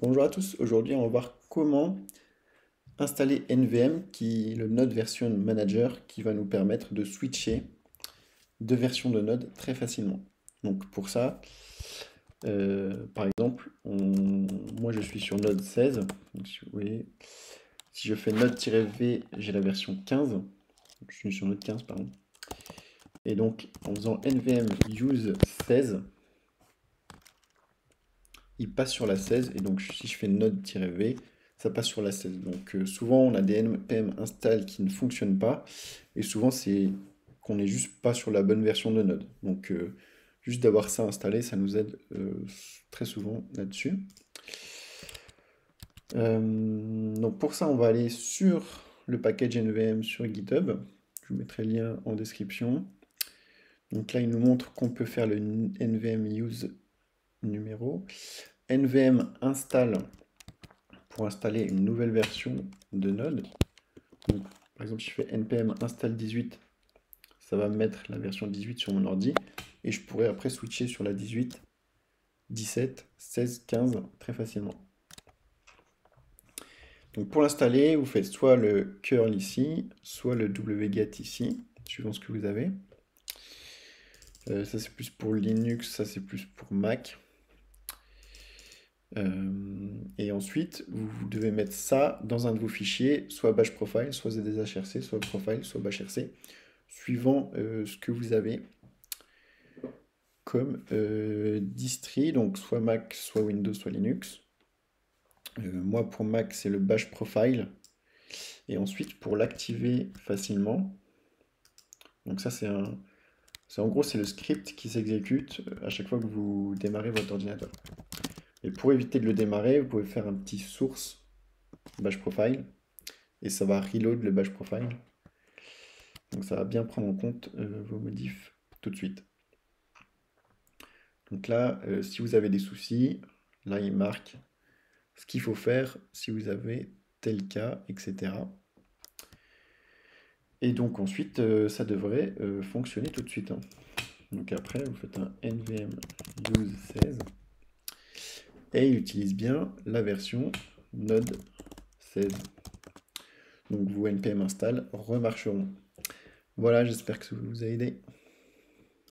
Bonjour à tous, aujourd'hui on va voir comment installer NVM, qui est le Node Version Manager, qui va nous permettre de switcher deux versions de Node très facilement. Donc pour ça, par exemple, moi je suis sur Node 16, donc si vous voyez, si je fais Node-V, j'ai la version 15, donc je suis sur Node 15 pardon, et donc en faisant NVM use 16, il passe sur la 16, et donc si je fais Node-V, ça passe sur la 16. Donc souvent on a des npm install qui ne fonctionnent pas, et souvent c'est qu'on n'est juste pas sur la bonne version de Node. Donc juste d'avoir ça installé, ça nous aide très souvent là-dessus. Donc pour ça, on va aller sur le package NVM sur GitHub. Je vous mettrai le lien en description. Donc là, il nous montre qu'on peut faire le NVM use numéro. NVM install pour installer une nouvelle version de Node. Donc, par exemple, si je fais npm install 18, ça va mettre la version 18 sur mon ordi. Et je pourrais après switcher sur la 18, 17, 16, 15 très facilement. Donc pour l'installer, vous faites soit le curl ici, soit le wget ici, suivant ce que vous avez. Ça c'est plus pour Linux, ça c'est plus pour Mac. Et ensuite, vous devez mettre ça dans un de vos fichiers, soit bash profile, soit zdhrc, soit profile, soit bashrc, suivant ce que vous avez comme distri, donc soit Mac, soit Windows, soit Linux. Moi pour Mac c'est le bash profile. Et ensuite pour l'activer facilement, donc ça c'est en gros c'est le script qui s'exécute à chaque fois que vous démarrez votre ordinateur. Et pour éviter de le démarrer, vous pouvez faire un petit source bash profile et ça va reload le bash profile. Donc ça va bien prendre en compte vos modifs tout de suite. Donc là, si vous avez des soucis, là il marque ce qu'il faut faire si vous avez tel cas, etc. Et donc ensuite, ça devrait fonctionner tout de suite, hein. Donc après, vous faites un nvm use 16 et il utilise bien la version Node 16. Donc vos npm install remarcheront. Voilà, j'espère que ça vous a aidé.